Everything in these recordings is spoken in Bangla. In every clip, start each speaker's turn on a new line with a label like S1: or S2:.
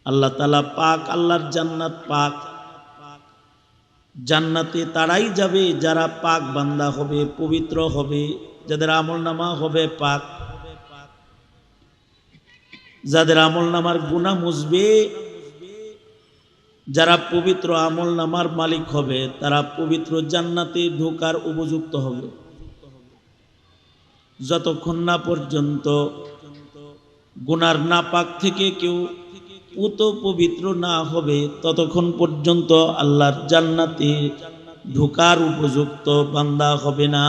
S1: আল্লাহ তাআলা পাক, আল্লাহর জান্নাত পাক। জান্নাতে তারাই যাবে যারা পাক বান্দা হবে, পবিত্র হবে, যাদের আমলনামা হবে পাক, যাদের আমলনামার গুনাহ মুছবে, যারা পবিত্র আমলনামার মালিক হবে, তারা পবিত্র জান্নাতে ঢোকার উপযুক্ত হবে। যতক্ষণ না পর্যন্ত গুনার নাপাক থেকে কেউ পুত পবিত্র না হবে, ততক্ষণ পর্যন্ত আল্লাহর জান্নাতে ঢোকার উপযুক্ত বান্দা হবে না।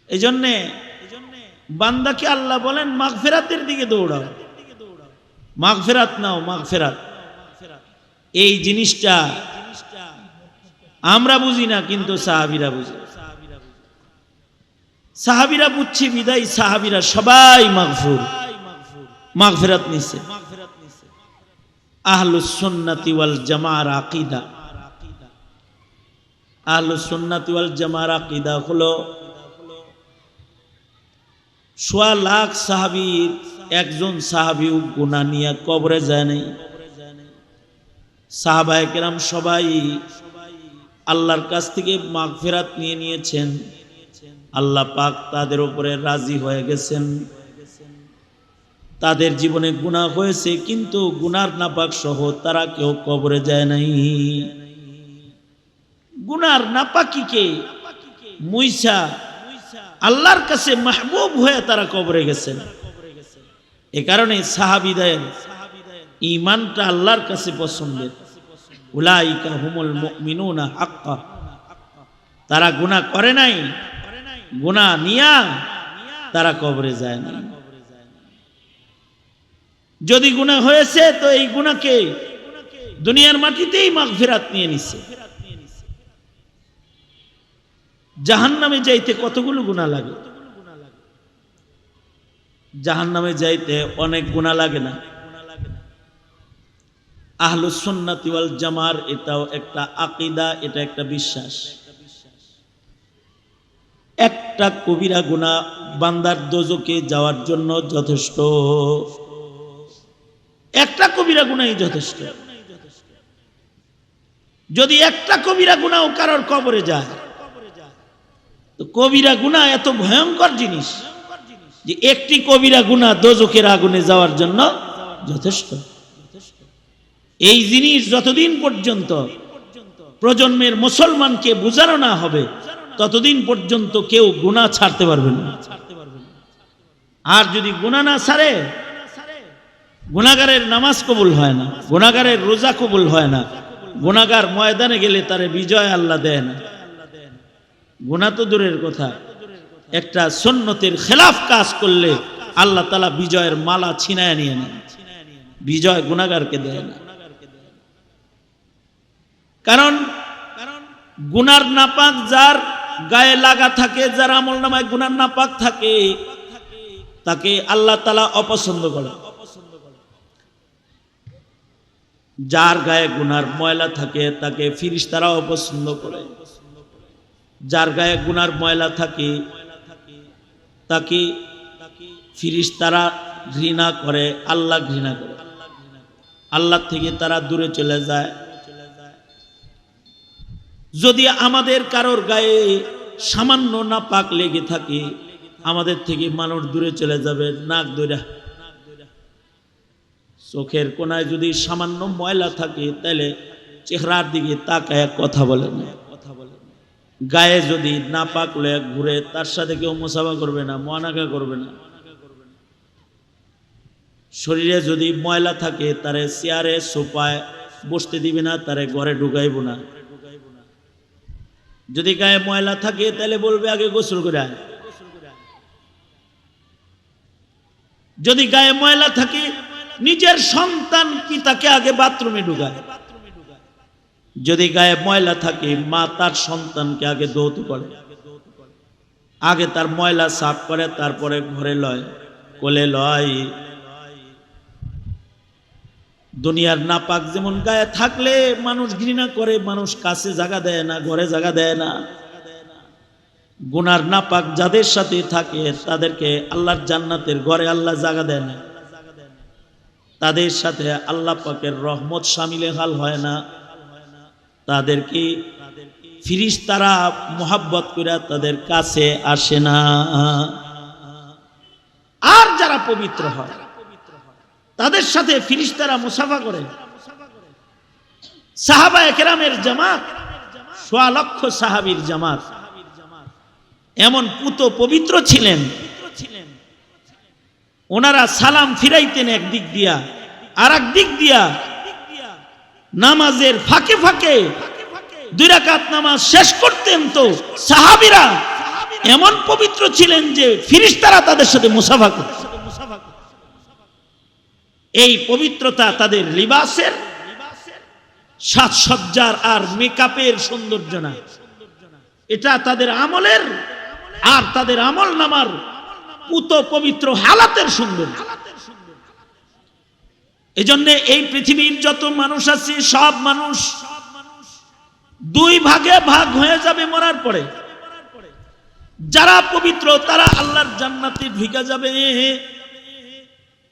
S1: এজন্যে বান্দাকে আল্লাহ বলেন মাগফিরাতের দিকে দৌড়াও, মাগফিরাত নাও, মাগফিরাত। এই জিনিসটা আমরা বুঝি না, কিন্তু সাহাবীরা বুঝে। সাহাবীরা বুঝছে বিদায় সাহাবীরা সবাই মাগফিরাত নিছে। আহলুস সুন্নাতি ওয়াল জামাআর আকীদা, আহলুস সুন্নাতি ওয়াল জামাআর আকীদা হলো সোয়া লাখ সাহাবীর একজন সাহাবীও গুনাহ নিয়ে কবরে যায় নাই। সাহাবায়ে কেরাম সবাই আল্লাহর কাছ থেকে মাগফিরাত নিয়ে নিয়েছেন। আল্লাহ পাক তাদের উপরে রাজি হয়ে গেছেন। তাদের জীবনে গুনাহ হয়েছে, কিন্তু গুনার নাপাক সহ তারা কেউ কবরে যায় নাই। গুনার নাপাকিকে মুইসা আল্লাহর কাছে মাহবুব হয়ে তারা কবরে গেছেন। এ কারণে সাহাবীদের ঈমানটা আল্লাহর কাছে পছন্দের। উলাইকা হুমুল মুমিনুনা হাক্কা। তারা গুনাহ করে নাই, গুনাহ নিয়া তারা কবরে যায় না। যদি গুনাহ হয়েছে তো এই গুনাহকে দুনিয়ার মাটিতেই মাগফিরাত নিয়ে নিছে। জাহান্নামে যাইতে কতগুলো গুনাহ লাগে? জাহান্নামে যাইতে অনেক গুনাহ লাগে না? আহলুস সুন্নাতি ওয়াল জামার এটাও একটা আকীদা, এটা একটা বিশ্বাস। একটা কবিরা গুনাহ বান্দার দোজখে যাওয়ার জন্য যথেষ্ট। একটা কবিরা গুনাহই যথেষ্ট। যদি একটা কবিরা গুনাহ কারোর কবরে যায়, তো কবিরা গুনাহ এত ভয়ঙ্কর জিনিস যে একটি কবিরা গুনাহ দোজখের আগুনে যাওয়ার জন্য যথেষ্ট। এই জিনিস যতদিন পর্যন্ত প্রজন্মের মুসলমানকে বোঝানো না হবে, ততদিন পর্যন্ত কেউ গুনাহ ছাড়তে পারবে না। আর যদি গুনাহ না ছাড়ে, গুনাহগারের নামাজ কবুল হয় না, গুনাহগারের রোজা কবুল হয় না, গুনাহগার ময়দানে গেলে তারে বিজয় আল্লাহ দেয় না। গুনাহ তো দূরের কথা, একটা সুন্নতের খেলাফ কাজ করলে আল্লাহ তাআলা বিজয়ের মালা ছিনায় নিয়ে নেন। বিজয় গুনাহগারকে দেয় না। কারণ গুনার নাপাক যার গায়ে লাগা থাকে, যার আমলনামায় গুনার নাপাক থাকে, তাকে আল্লাহ তাআলা অপছন্দ করে। যার গায়ে গুনার ময়লা থাকে তাকে ফেরেশতারা অপছন্দ করে। যার গায়ে গুনার ময়লা থাকে তাকে ফেরেশতারা ঘৃণা করে, আল্লাহ ঘৃণা করে। আল্লাহ থেকে তারা দূরে চলে যায়। যদি আমাদের কারোর গায়ে সামান্য নাপাক লেগে থাকে, আমাদের থেকে মানুষ দূরে চলে যাবে। নাক ধরে, চোখের কোনায় যদি সামান্য ময়লা থাকে, তাহলে চেহারার দিকে তাকায় কথা বলে না। গায়ে যদি নাপাক লয়ে ঘুরে, তার সাথে কেউ মুসাফা করবে না, মুআনাকা করবে না। শরীরে যদি ময়লা থাকে, তারে চেয়ারে সোফায় বসতে দিবে না, তারে ঘরে ঢুকাইব না। যদি গায়ে ময়লা থাকে, তাহলে বলবে আগে গোসল করে আয়। যদি গায়ে ময়লা থাকে, নিজের সন্তান পিতাকে আগে বাথরুমে ঢুকায়। যদি গায়ে ময়লা থাকে, মা তার সন্তানকে আগে ধৌত করে, আগে তার ময়লা সাফ করে, তারপরে ঘরে লয়, কোলে লয়। দুনিয়ার নাপাক যেমন গায়ে থাকলে মানুষ ঘৃণা করে, মানুষ কাছে জায়গা দেয় না, ঘরে জায়গা দেয় না, গুনার নাপাক যাদের সাথে থাকে তাদেরকে আল্লাহর জান্নাতের ঘরে আল্লাহ জায়গা দেয় না। তাদের সাথে আল্লাহ পাকের রহমত শামিলে হাল হয় না, তাদেরকে ফিরিস্তারা মোহাব্বত করে তাদের কাছে আসে না। আর যারা পবিত্র হয় তাদের সাথে ফিরিস্তারা মুসাফা করে। সাহাবায়ে কেরামের জামাত, ১০০ লক্ষ সাহাবীর জামাত এমন পুত পবিত্র ছিলেন, ওনারা সালাম ফিরাইতেন একদিক দিয়া, আর এক দিক দিয়া নামাজের ফাঁকে ফাঁকে 2 রাকাত নামাজ শেষ করতেন। তো সাহাবীরা এমন পবিত্র ছিলেন যে ফিরিস্তারা তাদের সাথে মুসাফা করত। এই পবিত্রতা তাদের লিবাসের, সাজসজ্জার আর মেকআপের সৌন্দর্য না, এটা তাদের আমলের আর তাদের আমল নামার পুত পবিত্র হালাতের সৌন্দর্য। এজন্য এই পৃথিবীর যত মানুষ আছে সব মানুষ 2 ভাগে ভাগ হয়ে যাবে মরার পরে। যারা পবিত্র তারা আল্লাহর জান্নাতে ঢুকে যাবে,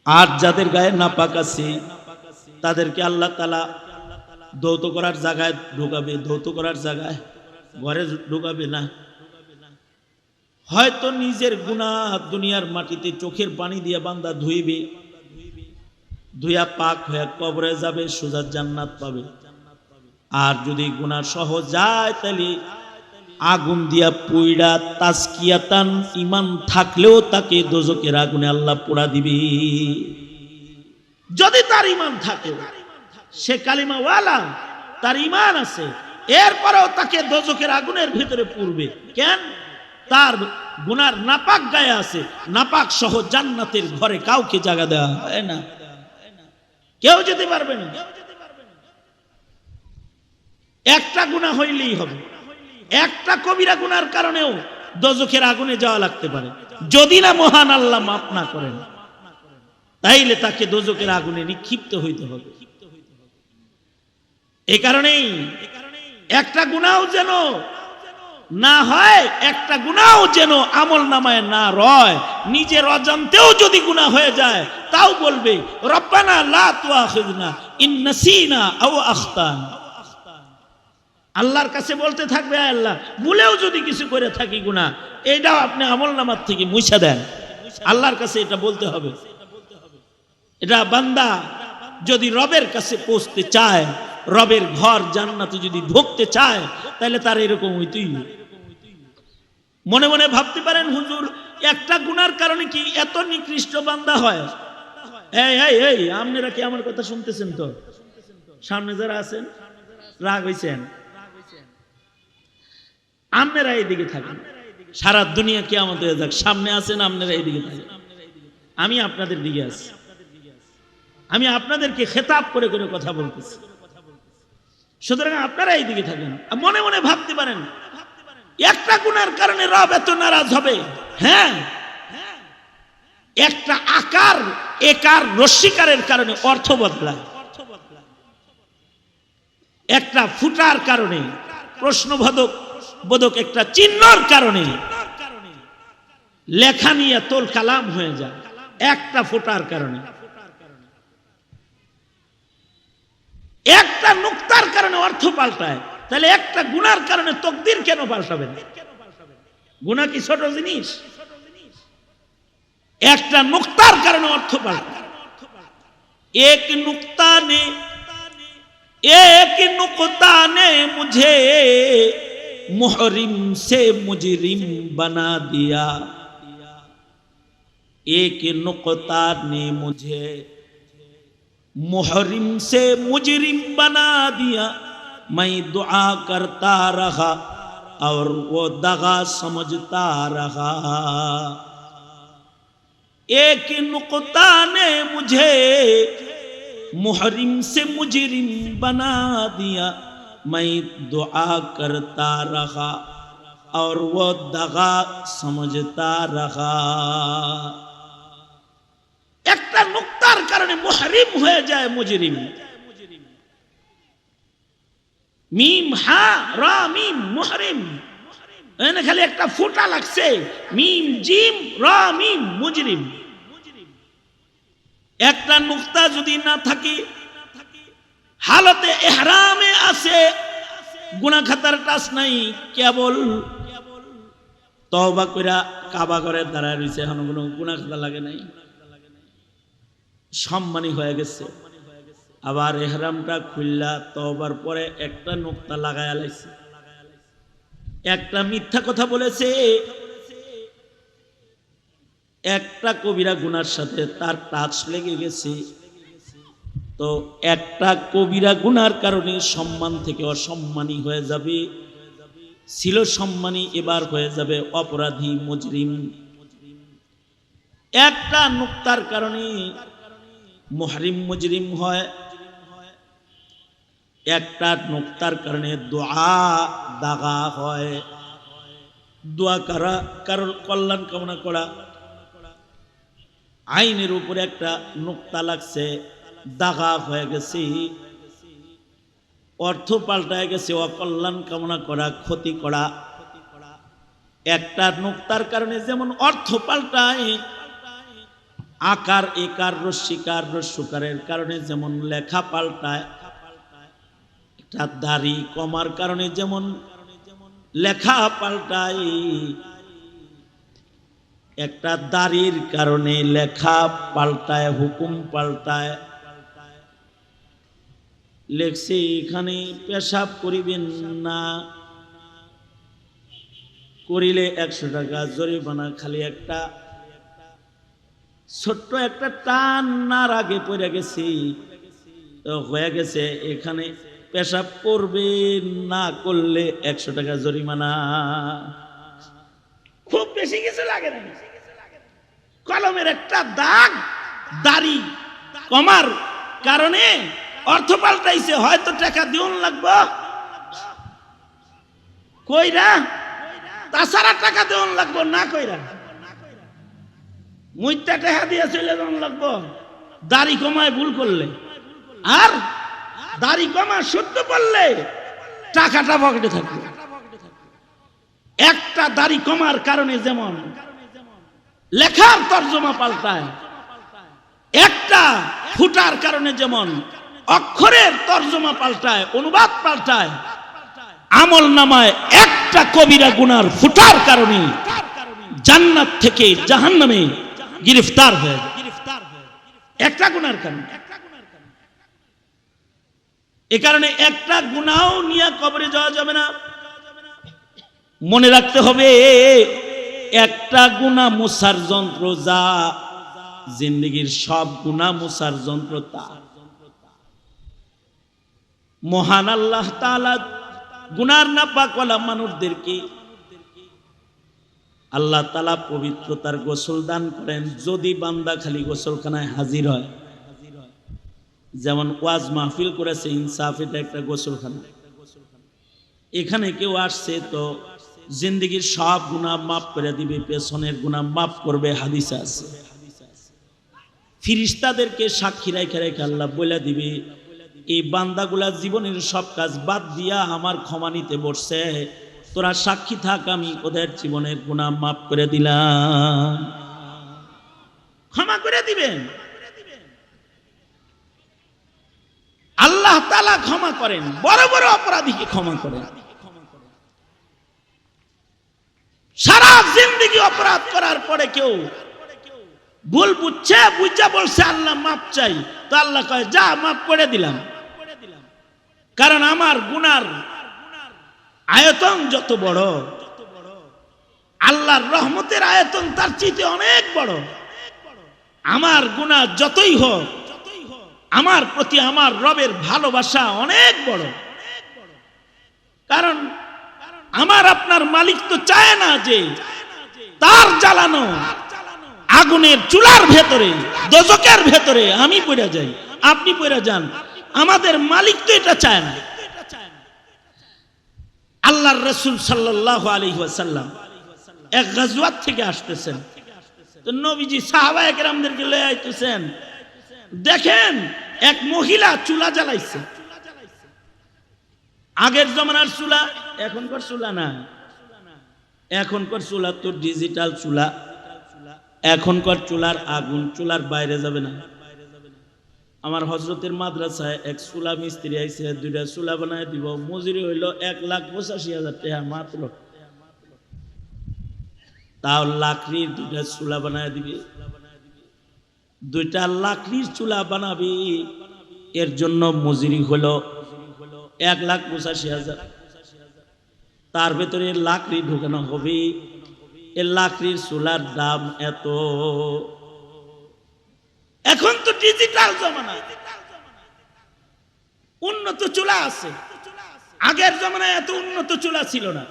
S1: আর যাদের গায়ে নাপাক আছে তাদেরকে আল্লাহ তাআলা ধৌত করার জায়গায় ঢুকাবে, ধৌত করার জায়গায় ঘরে ঢুকাবে না। হয়তো নিজের গুনাহ দুনিয়ার মাটিতে চোখের পানি দিয়ে বান্দা ধুইবে, ধুইয়া পাক হয়ে কবরে যাবে, সোজা জান্নাত পাবে। আর যদি গুনাহ সহ যায় তাহলে আগুন দিয়া পুইড়া তাজকিয়াতান ঈমান থাকলেও তাকে দোজখের আগুনে আল্লাহ পোড়া দিবে। যদি তার ঈমান থাকে, সে কালিমা ওয়ালা, তার ঈমান আছে, এরপরেও তাকে দোজখের আগুনের ভিতরে পুড়বে। কেন? তার গুনার নাপাক গায়ে আছে। নাপাক সহ জান্নাতের ঘরে কাউকে জায়গা দেওয়া হয় না, কেউ যেতে পারবে না। একটা গুনাহ হইলেই হবে, একটা কবিরা গুনার কারণেও দোজখের আগুনে যাওয়া লাগতে পারে, যদি না মহান আল্লাহ মাফ না করেন, তাইলে তাকে দোজখের আগুনে নিক্ষিপ্ত হইতে হবে। এই কারণেই একটা গুনাহ যেন না হয়, একটা গুনাহ যেন আমল নামায় না রয়। নিজের অজান্তেও যদি গুনাহ হয়ে যায় তাও বলবে রব্বানা লা তুআখিযনা ইন নাসিনা আও আখতানা। আল্লাহর কাছে বলতে থাকবে, আয় আল্লাহ, ভুলেও যদি কিছু করে থাকি গুনাহ, এইটাও আপনি আমল নামার থেকে মুছে দেন। আল্লাহর কাছে এটা বলতে হবে। এটা বান্দা যদি রবের কাছে পৌঁছতে চায়, রবের ঘর জান্নাতে যদি ঢুকতে চায়, তাহলে তার এরকম হইতেই। মনে মনে ভাবতে পারেন, হুজুর একটা গুনার কারণে কি এত নিকৃষ্ট বান্দা হয়? এই এই এই আপনারা কি আমার কথা শুনতেছেন? তো সামনে যারা আছেন রাগ হইছেন, আপনারা এইদিকে থাকেন, সারা দুনিয়া কিয়ামত হয়ে যাক, সামনে আছেন আপনারা এইদিকে থাকেন, আমি আপনাদের দিকে আছি। আমি আপনাদেরকে খেতাব করে করে কথা বলতেছি, সুতরাং আপনারা এইদিকে থাকেন। মনে মনে ভাবতে পারেন একটা গুনার কারণে রব এত নারাজ হবে? হ্যাঁ, একটা আকার একার রস্যিকারের কারণে অর্থ বদলায়, একটা ফুটার কারণে, প্রশ্নবোধক বোধক একটা চিহ্নর কারণে লেখা নিয়ে তোল কালাম হয়ে যায়। একটা ফুটার কারণে, একটা নুক্তার কারণে অর্থ পাল্টায়। তাহলে একটা গুনার কারণে তকদির কেন পাল্টাবে না? গুনাহ কি ছোট জিনিস? একটা নুক্তার কারণে অর্থ পাল্টায়। এক नुक्ता ने मुझे मुहरिम से मुजरिम बना दिया। एक नुक्ता ने मुझे मुहरिम से मुजरिम बना दिया। मैं दुआ करता रहा और वो दगा समझता रहा। एक नुक्ता ने मुझे मुहरिम से मुजरिम बना दिया। मैं दुआ करता रहा और वो दगा समझता रहा। একটা নুক্তার কারণে মুহরিম হয়ে যায় মুজরিম। মিম হা রা মিম মুহরিম, এখানে খালি একটা ফোঁটা লাগছে, মিম জিম রা মিম মুজরিম। একটা নুক্তা যদি না থাকে, হালতে ইহরামে আছে, গুনাহ খাতার টাচ নাই, কেবল তওবা কইরা কাবা ঘরে দাঁড়ায় রইছে, এখন কোনো গুনাহ খাতা লাগে নাই, সম্মানী হয়ে গেছে। আবার ইহরামটা খুললা তওবার পরে একটা নুক্তা লাগায়া লাইছে, একটা মিথ্যা কথা বলেছে, একটা কবিরা গুনার সাথে তার টাচ লেগে গেছে। তো একটা কবিরা গুনার কারণে সম্মান থেকে অসম্মানী হয়ে যাবে, ছিল সম্মানী এবার হয়ে যাবে অপরাধী, মুজরিম। একটা নুক্তার কারণে মুহরিম মুজরিম হয়, একটা নুক্তার কারণে দোয়া দাগা হয়। দোয়া করা, কারোর কল্যাণ কামনা করা, আইনের উপরে একটা নুক্তা লাগছে, দাগা হয়ে গেছে, অর্থ পাল্টায় গেছে, অকল্যাণ কামনা করা, ক্ষতি করা। একটা নুক্তার কারণে যেমন অর্থ পাল্টায়, আকার একার রস্যিকার রস্যকারের কারণে যেমন লেখা পাল্টায়, একটা দাড়ি কমার কারণে যেমন লেখা পাল্টায়, একটা দাড়ির কারণে লেখা পাল্টায়, হুকুম পাল্টায়। লেখছে এখানে পেশাব করিবেন না, করিলে 100 টাকা জরিমানা। খালি একটা ছোট্ট একটা টান নার আগে পড়ে গেছি, তো হয়ে গেছে এখানে পেশাব করবে না, করলে 100 টাকা জরিমানা। খুব বেশি কিছু লাগে না, কলমের একটা দাগ, দাড়ি কমার কারণে অর্থ পাল্টাইছে, হয়তো টাকা দিউন লাগবো, কইরা তাছাড়া টাকা দিউন লাগবো না, কইরা মুইটা টাকা দিয়ে চলে যাওয়ান লাগবো দাড়ি কমায় ভুল করলে, আর দাড়ি কমা শুদ্ধ করলে টাকাটা পকেটে থাকবে। একটা দাড়ি কমার কারণে যেমন লেখার তর্জমা পাল্টায়, একটা ফুটার কারণে যেমন অক্ষরের তর্জমা পাল্টায়, অনুবাদ পাল্টায়, আমল নামায় একটা কবিরা গুনার ফুটার কারণে জান্নাত থেকে জাহান্নামে গ্রেফতার হয়ে, একটা গুনার কারণে। এ কারণে একটা গুনাও নিয়ে কবরে যাওয়া যাবে না। মনে রাখতে হবে, একটা গুনাহ মুছার যন্ত্র যা, জিন্দেগীর সব গুনাহ মুছার যন্ত্র তা। মহান আল্লাহ তাআলা গুনার নাপাকওয়ালা মানুষদেরকে আল্লাহ তাআলা পবিত্রতার গোসল দান করেন, যদি বান্দা খালি গোসলখানায় হাজির হয়। যেমন ওয়াজ মাহফিল করেছে ইনসাফ, এটা একটা গোসলখানা, এখানে কেউ আসছে তো জিন্দেগীর সব গুনাহ মাফ করে দিবে, পেছনের গুনাহ মাফ করবে, হাদিসে আছে। ফেরেশতাদেরকে সাক্ষী রেখে রেখে আল্লাহ বলে দিবে, এই বান্দাগুলা জীবনের সব কাজ বাদ দিয়া আমার ক্ষমা নিতে বসছে, তোরা সাক্ষী থাক, আমি ওদের জীবনের গুনাহ মাফ করে দিলাম। ক্ষমা করে দিবেন, আল্লাহ তাআলা ক্ষমা করেন, বড় বড় অপরাধীকে ক্ষমা করেন। সারা জিন্দেগি অপরাধ করার পরে কেউ ভুল বুঝছে, বুঝা বলছে আল্লাহ মাপ চাই, তো আল্লাহ কয় যা মাফ করে দিলাম। কারণ আমার গুনার আয়তন যত বড়, আল্লাহর রহমতের আয়তন তার চেয়ে অনেক বড়। আমার গুনাহ যতই হোক, আমার প্রতি আমার রবের ভালোবাসা অনেক বড়। কারণ আমার আপনার মালিক তো চায় না যে তার জ্বালানো আগুনের চুলার ভেতরে, দোজকের ভেতরে আমি পড়ে যাই, আপনি পড়ে যান। আমাদের মালিক তো এটা চায় না। আল্লাহর রাসূল সাল্লাল্লাহু আলাইহি ওয়াসাল্লাম এক গাজওয়াত থেকে আসতেছেন, তো নবীজি সাহাবায়ে কেরামদেরকে লয়ে আইতেছেন। দেখেন এক মহিলা চুলা জ্বালাইছে। আগের জমানার চুলা, এখনকার চুলা না। এখনকার চুলা তো ডিজিটাল চুলা, এখনকার চুলার আগুন চুলার বাইরে যাবে না, আমার হজরতের মাদ্রাসায় এক চুলা মিস্ত্রি আইছে, 2টা চুলা বানায় দিব, মজুরি হইল 1,85,000 টাকা মাত্র। তাও লাকড়ির 2টা চুলা বানায় দিবে, 2টা লাকড়ির চুলা বানাবি, এর জন্য মজুরি হলো 1,85,000। তার ভেতরে লাকড়ি ঢুকানো হবে, এর লাকড়ির চুলার দাম এত। এখন তো ডিজিটাল জমানা, উন্নত চুলা আছে, আগের জমানায় এত উন্নত চুলা ছিল না।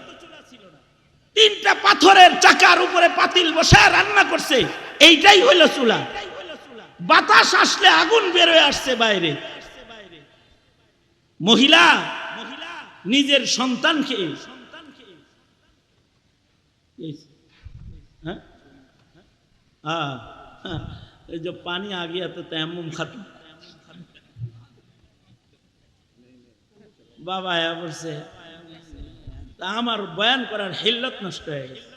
S1: 3টা পাথরের চাকার উপরে পাতিল বসায় রান্না করছে, এইটাই হইল চুলা। বাতাস আসলে আগুন বের হয়ে আসছে বাইরে। মহিলা নিজের সন্তানকে এই যে পানি आ गया तो तयम्मुम खत्म। বাবা আয়া বলছে, আমার বয়ান করার হিল্লত নষ্ট হয়ে গেছে।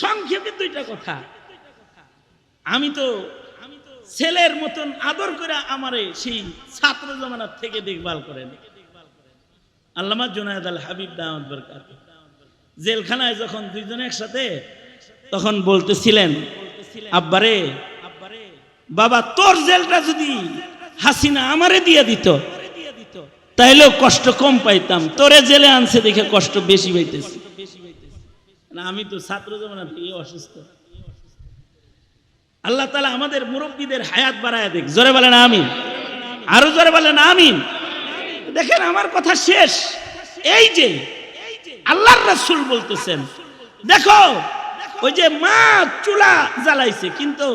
S1: সংক্ষেপে 2টা কথা। আমি তো ছেলের মতন আদর করে আমারে সেই ছাত্র জমানার থেকে দেখভাল করেন আল্লামা জুনায়েদ আল হাবিব দাওয়াত বরকাত। জেলখানায় যখন 2 জন একসাথে, তখন বলতেছিলেন, আব্বারে বাবা, তোর জেলটা যদি হাসিনা আমারে দিয়ে দিত তাইলেও কষ্ট কম পাইতাম, তোরে জেলে আনছে দেখে কষ্ট বেশি পাইতেছি। না, আমি তো ছাত্র জমানা থেকে অসুস্থ। আল্লাহ তাআলা আমাদের মুরব্বীদের হায়াত বাড়ায় দেখ। জোরে বলেন আমিন, আরো জোরে বলেন আমিন। দেখেন আমার কথা শেষ। এই যে আল্লাহর রাসূল বলতেছেন, দেখো ওই যে মা চুলা জ্বালাইছে, কিন্তু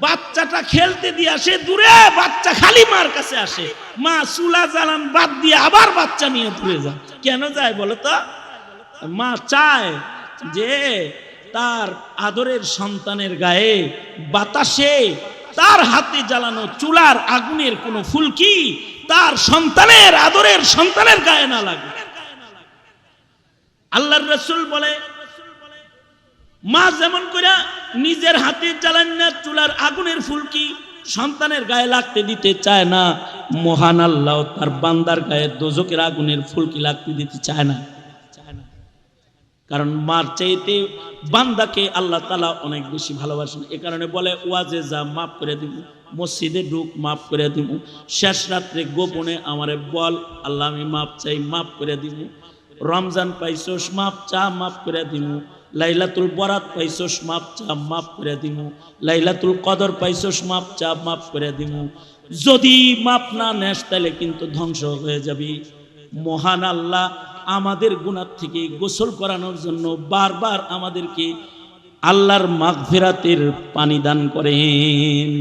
S1: বাচ্চাটা খেলতে দিয়ে আসে দূরে, বাচ্চা খালি মার কাছে আসে। মা চুলা জ্বালান বাদ দিয়ে আবার বাচ্চা নিয়ে দূরে যায়। কেন যায় বলো তো? মা চায় যে তার আদরের সন্তানের গায়ে বাতাসে তার হাতে জ্বালানো চুলার আগুনের কোনো ফুলকি তার সন্তানের আদরের সন্তানের গায়ে না লাগে। আল্লাহর রাসূল বলে, মা যেমন করে নিজের হাতে জ্বালান না চুলার আগুনের ফুলকি সন্তানের গায়ে লাগতে দিতে চায় না, মহান আল্লাহ তার বান্দার গায়ে দোজখের আগুনের ফুলকি লাগতে দিতে চায় না। কারণ মার চাইতে বান্দাকে আল্লাহ তাআলা অনেক বেশি ভালোবাসেন। এ কারণে বলে, ওয়াজে যা মাফ করে দিব, মসজিদে ঢুক মাফ করে দিব, শেষ রাত্রে গোপনে আমারে বল, আল্লাহ আমি মাফ চাই, মাফ করে দিব। রমজান পাইছোস, মাফ চা, মাফ করে দিব। লাইলাতুল বরাত পাইছোস, মাফ চা, মাফ করে দিব। লাইলাতুল কদর পাইছোস, মাফ চা, মাফ করে দিব। যদি মাফ না নেস তাহলে কিন্তু ধ্বংস হয়ে যাবি। মহান আল্লাহ আমাদের গুনাহ থেকে গোসল করানোর জন্য বারবার আমাদেরকে আল্লাহর মাগফিরাতের পানি দান করেন।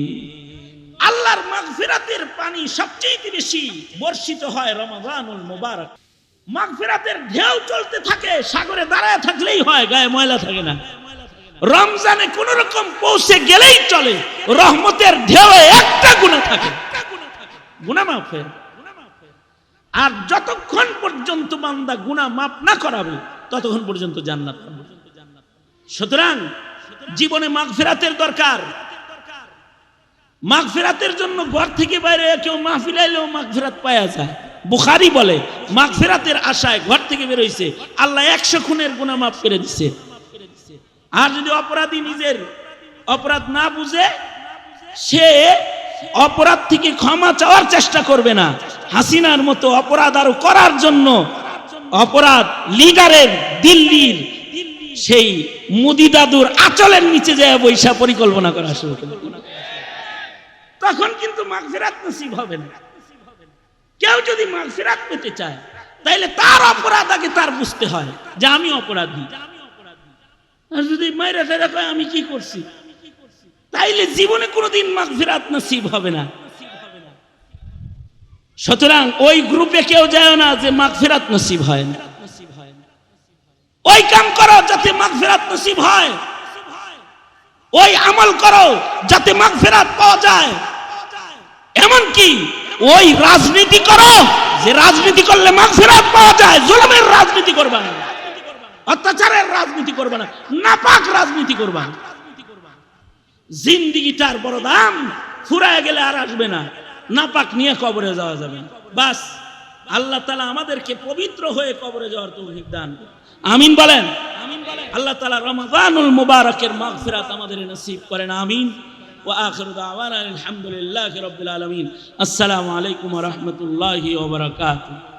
S1: আল্লাহর মাগফিরাতের পানি সবচেয়ে বেশি বর্ষিত হয় রমাদানুল মুবারক। মাগফিরাতের ঢেউ চলতে থাকে, সাগরে দাঁড়ায় থাকলেই হয়, গায়ে ময়লা থাকে না। রমজানে কোন রকম পৌঁছে গেলেই চলে, রহমতের ঢেউয়ে একটা গুনাহ থাকে, গুনাহ মাফ হয়। আর যতক্ষণ পর্যন্ত বান্দা গুনাহ মাফ না করাবে ততক্ষণ পর্যন্ত জান্নাত পাবে। সুতরাং জীবনে মাগফিরাতের দরকার। মাগফিরাতের জন্য ঘর থেকে বাইরে কেউ মাহফিল আইলেও মাগফিরাত পাওয়া যায়। বুখারী বলে, মাগফিরাতের আশায় ঘর থেকে বের হইছে, আল্লাহ 100 খুনের গুনাহ মাফ করে দিছে। আর যদি অপরাধী নিজের অপরাধ না বুঝে, সে অপরাধ থেকে ক্ষমা চাওয়ার চেষ্টা করবে না। হাসিনার মতো অপরাধ আরো করার জন্য অপরাধ লিডারের দিল্লির সেই মুদি দাদুর আঁচলের নিচে যায় বৈশা পরিকল্পনা করা শুরু করে, তখন কিন্তু মাগফিরাত নসিব হবে না। কেউ যদি মাগফিরাত পেতে চায় তাইলে তার অপরাধ আগে তার বুঝতে হয় যে আমি অপরাধী। আর যদি মাইরা টেরা কয় আমি কি করছি, তাইলে জীবনে কোনোদিন মাগফিরাত নসিব হবে না। সুতরাং ওই গ্রুপে কেউ যায় না যে মাগফিরাত নসিব হয় না। ওই কাম করো যাতে মাগফিরাত নসিব হয়, ওই আমল করো যাতে মাগফিরাত পাওয়া যায়। এমন কি ওই রাজনীতি করো যে রাজনীতি করলে মাগফিরাত পাওয়া যায়। জুলুমের রাজনীতি করবা না, অত্যাচারের রাজনীতি করবা না, নাপাক রাজনীতি করবা না। জিন্দিগিটার বড় দাম, ফুরায় গেলে আর আসবে না, নাপাক নিয়ে কবরে যাওয়া যাবে না। বাস আল্লাহ তাআলা আমাদেরকে পবিত্র হয়ে কবরে যাওয়ার তৌফিক দান করুন। আমিন বলেন। আল্লাহ তাআলা রমাদানুল মুবারকের মাগফিরাত আমাদের নসিব করেন। আমিন। ওয়া আখিরু দাওয়ানা আলহামদুলিল্লাহি রাব্বিল আলামিন। আসসালামু আলাইকুম ওয়া রাহমাতুল্লাহি ওয়া বারাকাতুহু।